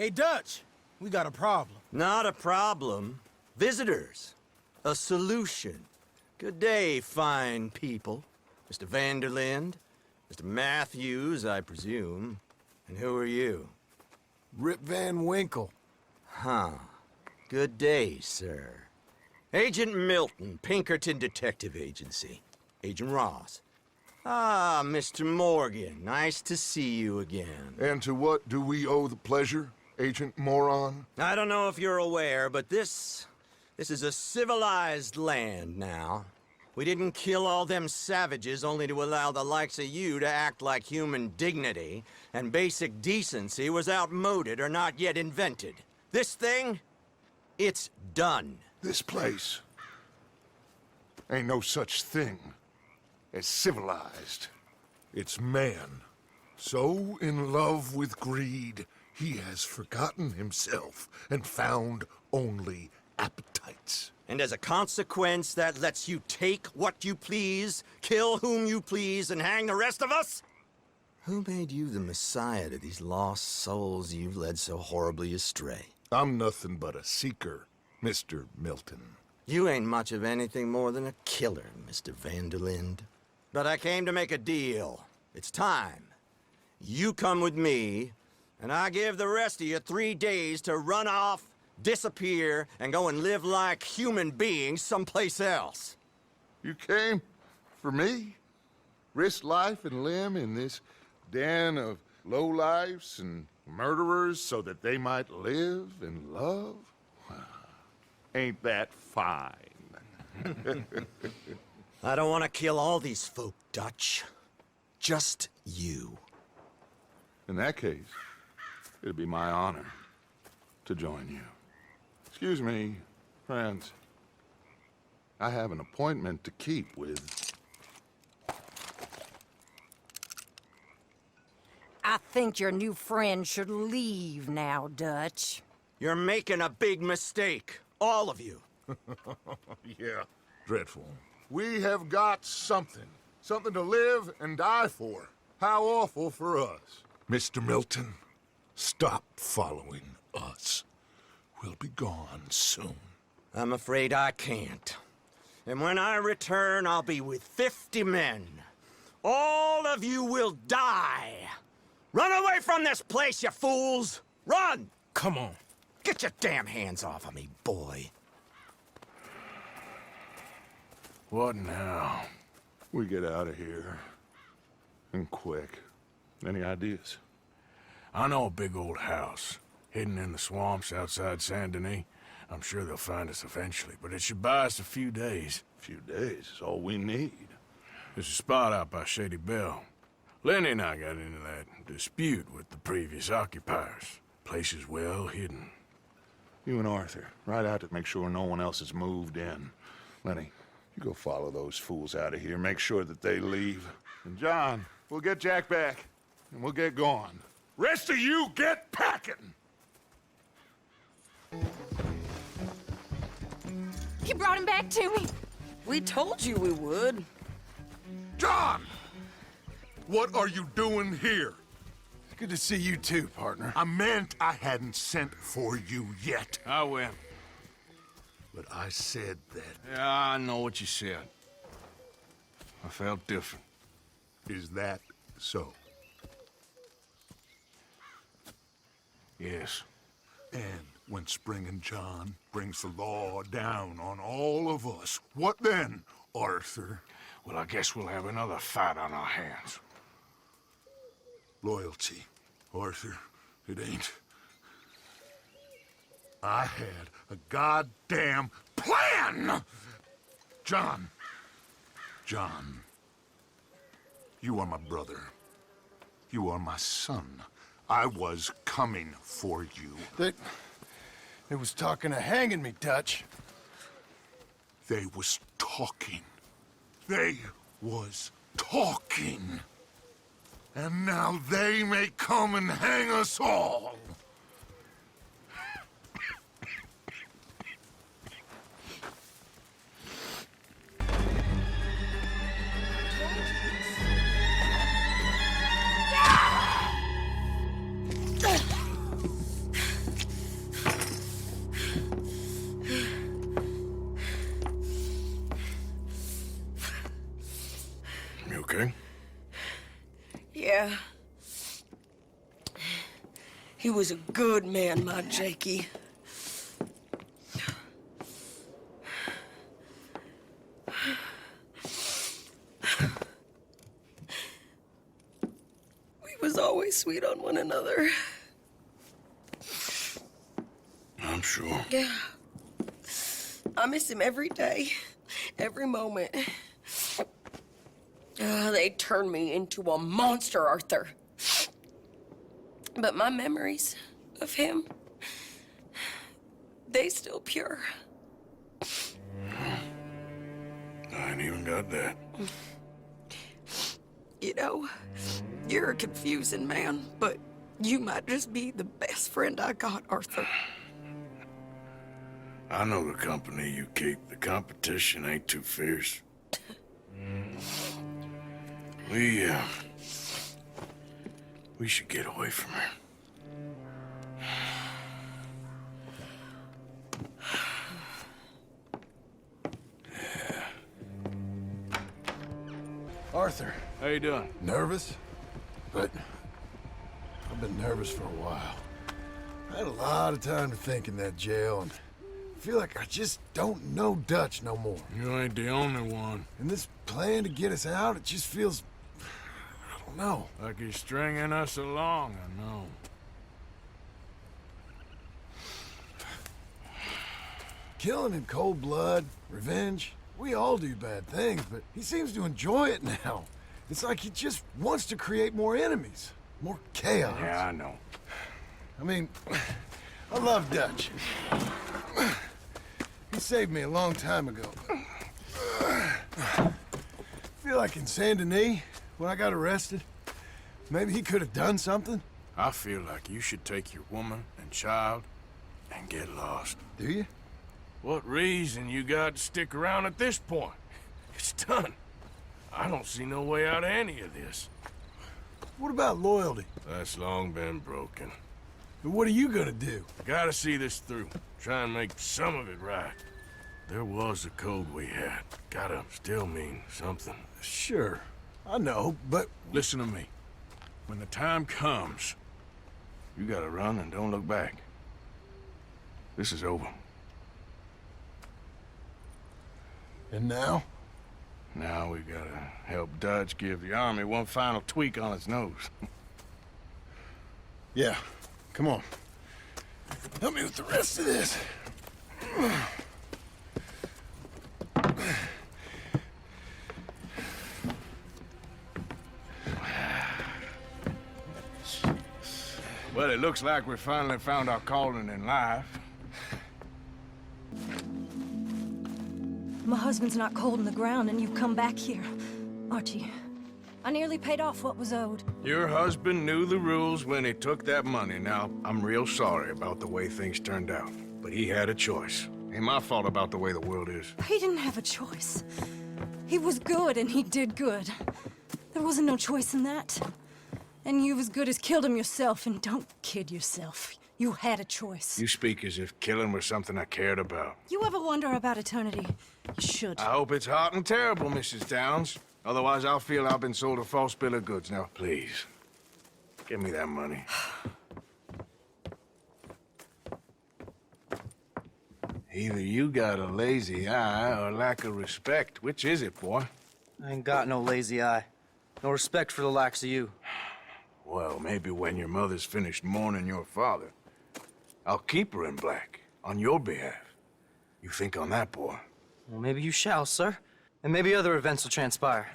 Hey, Dutch, we got a problem. Not a problem. Visitors. A solution. Good day, fine people. Mr. Vanderlind, Mr. Matthews, I presume. And who are you? Rip Van Winkle. Huh. Good day, sir. Agent Milton, Pinkerton Detective Agency. Agent Ross. Ah, Mr. Morgan, nice to see you again. And to what do we owe the pleasure, Agent Moron? I don't know if you're aware, but this is a civilized land now. We didn't kill all them savages only to allow the likes of you to act like human dignity, and basic decency was outmoded or not yet invented. This thing, it's done. This place ain't no such thing as civilized. It's man, so in love with greed, he has forgotten himself and found only appetites. And as a consequence, that lets you take what you please, kill whom you please, and hang the rest of us? Who made you the messiah to these lost souls you've led so horribly astray? I'm nothing but a seeker, Mr. Milton. You ain't much of anything more than a killer, Mr. Vanderlind. But I came to make a deal. It's time. You come with me, and I give the rest of you 3 days to run off, disappear, and go and live like human beings someplace else. You came for me? Risk life and limb in this den of lowlifes and murderers so that they might live and love? Ain't that fine? I don't want to kill all these folk, Dutch. Just you. In that case, it'd be my honor to join you. Excuse me, friends. I have an appointment to keep with... I think your new friend should leave now, Dutch. You're making a big mistake. All of you. Yeah, dreadful. We have got something. Something to live and die for. How awful for us. Mr. Milton, stop following us. We'll be gone soon. I'm afraid I can't. And when I return, I'll be with 50 men. All of you will die. Run away from this place, you fools! Run! Come on. Get your damn hands off of me, boy. What now? We get out of here. And quick. Any ideas? I know a big old house, hidden in the swamps outside Saint Denis. I'm sure they'll find us eventually, but it should buy us a few days. A few days is all we need. There's a spot out by Shady Bell. Lenny and I got into that dispute with the previous occupiers. Place is well hidden. You and Arthur, ride out to make sure no one else has moved in. Lenny, you go follow those fools out of here. Make sure that they leave. And John, we'll get Jack back, and we'll get going. Rest of you, get packing! You brought him back to me? We told you we would. John! What are you doing here? Good to see you too, partner. I meant I hadn't sent for you yet. I went. But I said that. Yeah, I know what you said. I felt different. Is that so? Yes. And when Spring and John brings the law down on all of us, what then, Arthur? Well, I guess we'll have another fight on our hands. Loyalty, Arthur, it ain't. I had a goddamn plan! John, you are my brother. You are my son. I was coming for you. They was talking of hanging me, Dutch. They was talking. They was talking. And now they may come and hang us all. Yeah. He was a good man, my Jakey. We was always sweet on one another. I'm sure. Yeah. I miss him every day, every moment. They turned me into a monster, Arthur. But my memories of him, they still pure. I ain't even got that. You know, you're a confusing man, but you might just be the best friend I got, Arthur. I know the company you keep. The competition ain't too fierce. We should get away from her. Arthur, How you doing? nervous? But I've been nervous for a while. I had a lot of time to think in that jail, and I feel like I just don't know Dutch no more. You ain't the only one. And this plan to get us out, it just feels... I don't know. Like he's stringing us along, I know. Killing in cold blood, revenge, we all do bad things, but he seems to enjoy it now. It's like he just wants to create more enemies, more chaos. Yeah, I know. I mean, I love Dutch. He saved me a long time ago. I feel like in Saint Denis, when I got arrested, maybe he could have done something. I feel like you should take your woman and child and get lost. Do you? What reason you got to stick around at this point? It's done. I don't see no way out of any of this. What about loyalty? That's long been broken. But what are you gonna do? Gotta see this through. Try and make some of it right. There was a code we had. Gotta still mean something. Sure, I know, but... Listen to me. When the time comes, you gotta run and don't look back. This is over. And now? Now we gotta help Dutch give the army one final tweak on its nose. Yeah, come on. Help me with the rest of this. Well, it looks like we finally found our calling in life. My husband's not cold in the ground, and you've come back here. Archie, I nearly paid off what was owed. Your husband knew the rules when he took that money. Now, I'm real sorry about the way things turned out. But he had a choice. Ain't my fault about the way the world is. He didn't have a choice. He was good, and he did good. There wasn't no choice in that. And you've as good as killed him yourself, and don't kid yourself. You had a choice. You speak as if killing was something I cared about. You ever wonder about eternity? You should. I hope it's hot and terrible, Mrs. Downs. Otherwise, I'll feel I've been sold a false bill of goods. Now, please, give me that money. Either you got a lazy eye or lack of respect. Which is it, boy? I ain't got no lazy eye. No respect for the likes of you. Well, maybe when your mother's finished mourning your father, I'll keep her in black, on your behalf. You think on that, boy? Well, maybe you shall, sir. And maybe other events will transpire.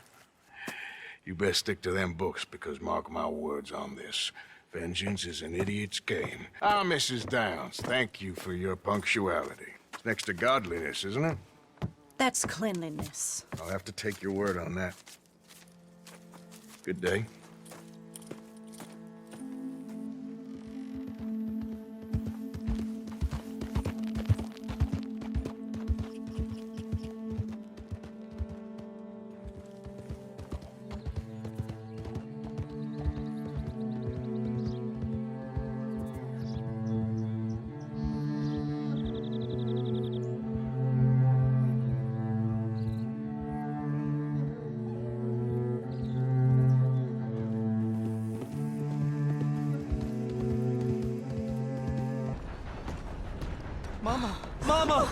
You best stick to them books, because mark my words on this. Vengeance is an idiot's game. Ah, Mrs. Downs, thank you for your punctuality. It's next to godliness, isn't it? That's cleanliness. I'll have to take your word on that. Good day. Mama! Mama!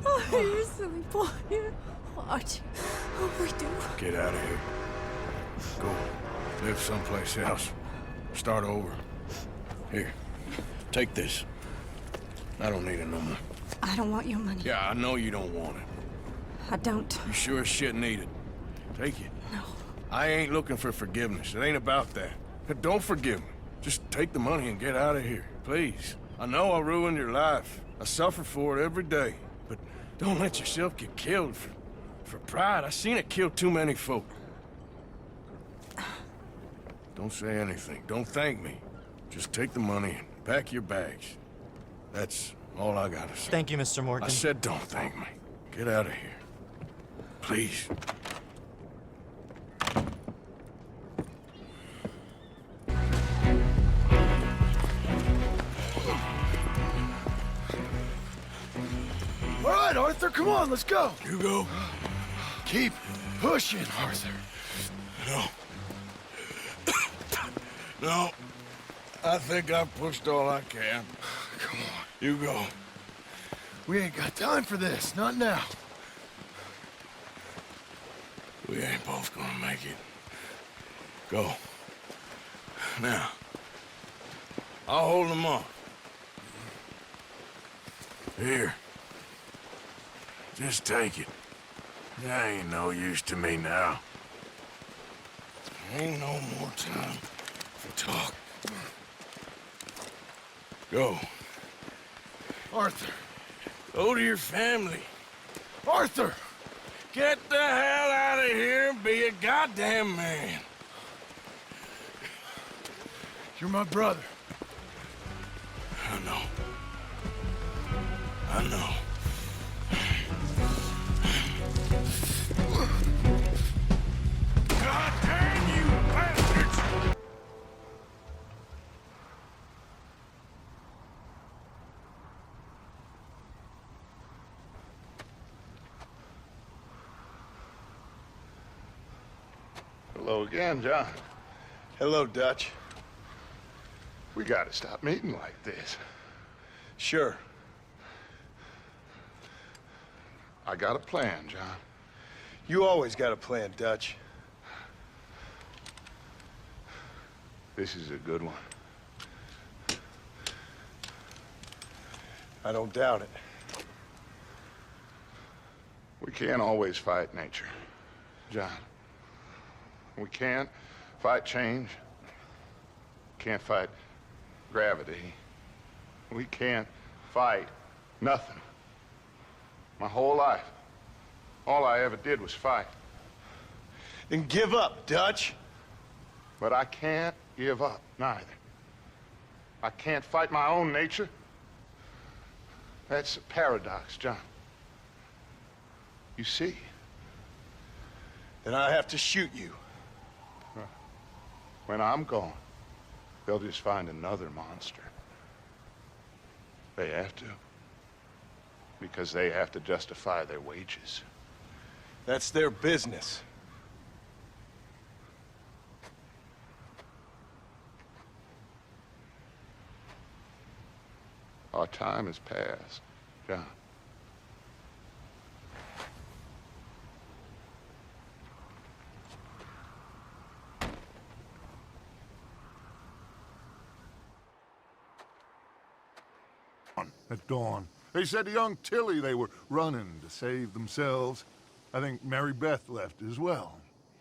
Oh, you silly boy. Archie, what we do? Get out of here. Go. Live someplace else. Start over. Here. Take this. I don't need it no more. I don't want your money. Yeah, I know you don't want it. I don't. You sure as shit need it. Take it. No. I ain't looking for forgiveness. It ain't about that. But don't forgive me. Just take the money and get out of here, please. I know I ruined your life. I suffer for it every day. But don't let yourself get killed for pride. I seen it kill too many folk. Don't say anything. Don't thank me. Just take the money and pack your bags. That's all I gotta say. Thank you, Mr. Morgan. I said don't thank me. Get out of here. Please. All right, Arthur, come on, let's go. You go. Keep pushing, Arthur. No. No. I think I've pushed all I can. Come on. You go. We ain't got time for this, not now. We ain't both gonna make it. Go. Now. I'll hold them off. Here. Just take it. That ain't no use to me now. Ain't no more time for talk. Go. Arthur. Go to your family. Arthur! Get the hell out of here and be a goddamn man. You're my brother. I know. I know. God damn you bastards! Hello again, John. Hello, Dutch. We gotta stop meeting like this. Sure. I got a plan, John. You always got a plan, Dutch. This is a good one. I don't doubt it. We can't always fight nature, John. We can't fight change. Can't fight gravity. We can't fight nothing. My whole life, all I ever did was fight. Then give up, Dutch. But I can't give up, neither. I can't fight my own nature. That's a paradox, John. You see? Then I have to shoot you. When I'm gone, they'll just find another monster. They have to. Because they have to justify their wages. That's their business. Our time has passed, John. At dawn. They said to young Tilly they were running to save themselves. I think Mary Beth left as well.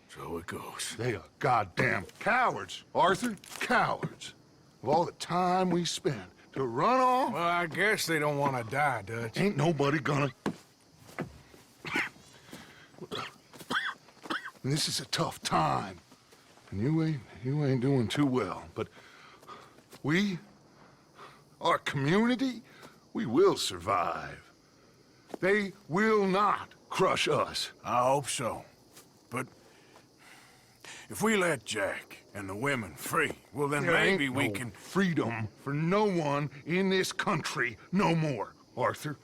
So it goes. They are goddamn cowards, Arthur. Cowards. Of all the time we spent to run off, Well, I guess they don't want to die, Dutch. ain't nobody gonna... This is a tough time. And you ain't doing too well. But we, our community, we will survive. They will not crush us. I hope so. But if we let Jack and the women free, well, then There maybe ain't we no can... freedom for no one in this country no more, Arthur.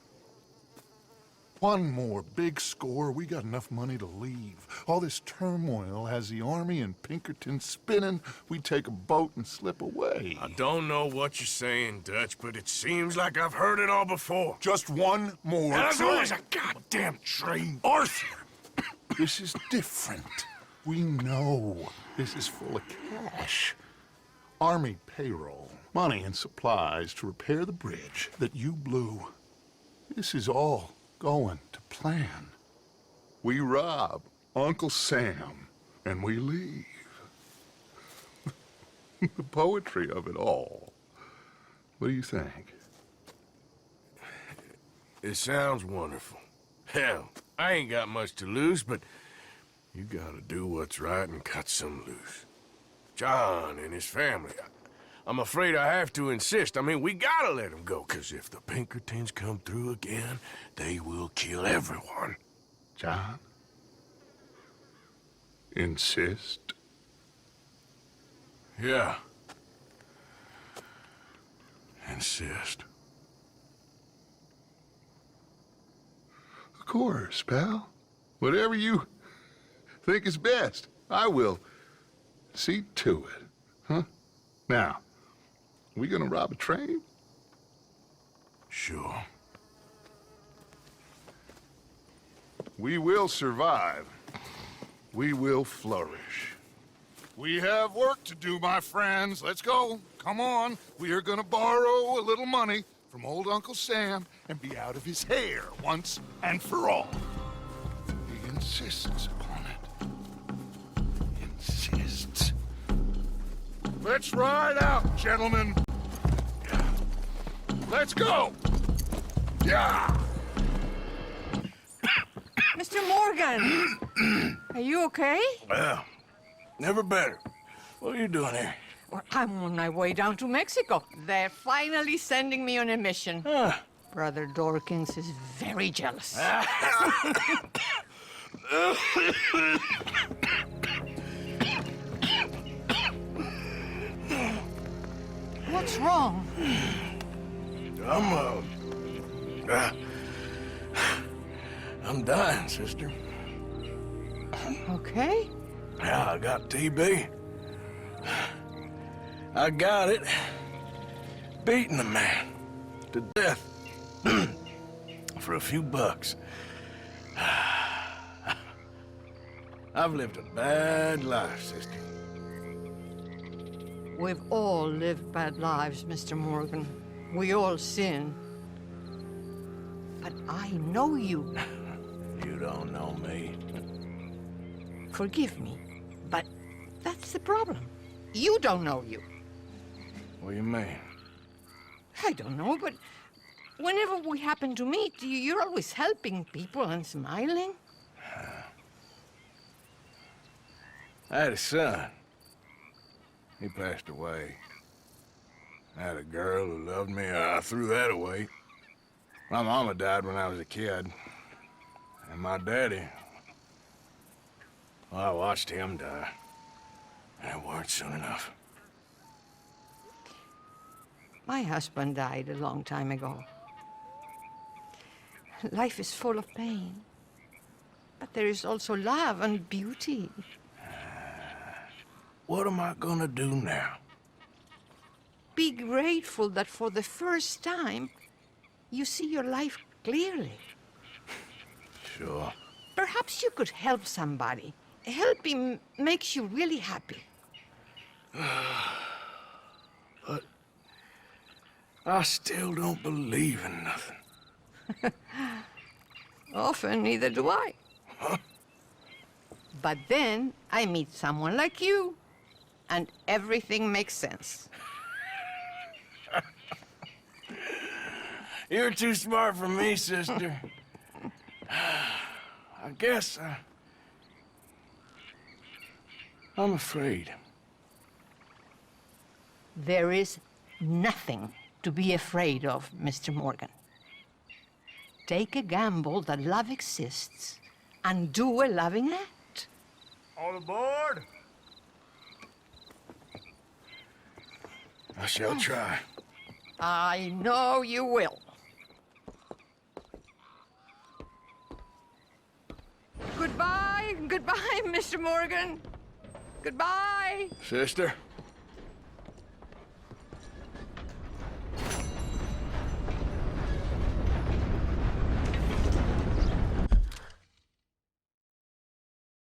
One more big score, we got enough money to leave. All this turmoil has the army and Pinkerton spinning. We take a boat and slip away. I don't know what you're saying, Dutch, but it seems like I've heard it all before. Just one more And there's train. always a goddamn train. Arthur! This is different. We know this is full of cash. Army payroll, money and supplies to repair the bridge that you blew. This is all going to plan. We rob Uncle Sam and we leave. The poetry of it all. What do you think? It sounds wonderful. Hell, I ain't got much to lose, but you gotta do what's right and cut some loose. John and his family, I'm afraid I have to insist. I mean, we gotta let him go, 'cause if the Pinkertons come through again, they will kill everyone. John? Insist? Yeah. Insist. Of course, pal. Whatever you think is best, I will see to it. Huh? Now, we gonna rob a train? Sure. We will survive. We will flourish. We have work to do, my friends. Let's go. Come on. We are gonna borrow a little money from old Uncle Sam and be out of his hair once and for all. He insists upon it. Insists. Let's ride out, gentlemen. Let's go. Yeah. Mr. Morgan, are you okay? Well, never better. What are you doing here? Well, I'm on my way down to Mexico. They're finally sending me on a mission. Brother Dorkins is very jealous. What's wrong? I'm dying, sister. Okay. Yeah, I got TB. I got it. Beating a man to death for a few bucks. I've lived a bad life, sister. We've all lived bad lives, Mr. Morgan. We all sin. But I know you. You don't know me. Forgive me, but that's the problem. You don't know you. What do you mean? I don't know, but whenever we happen to meet, you're always helping people and smiling. I had a son. He passed away. I had a girl who loved me. I threw that away. My mama died when I was a kid. And my daddy, well, I watched him die. And it weren't soon enough. My husband died a long time ago. Life is full of pain. But there is also love and beauty. What am I gonna do now? Be grateful that for the first time, you see your life clearly. Sure. Perhaps you could help somebody. Helping makes you really happy. But I still don't believe in nothing. Often, neither do I. Huh? But then I meet someone like you, and everything makes sense. You're too smart for me, sister. I guess I'm afraid. There is nothing to be afraid of, Mr. Morgan. Take a gamble that love exists and do a loving act. All aboard? I shall try. I know you will. Goodbye, Mr. Morgan. Goodbye. Sister,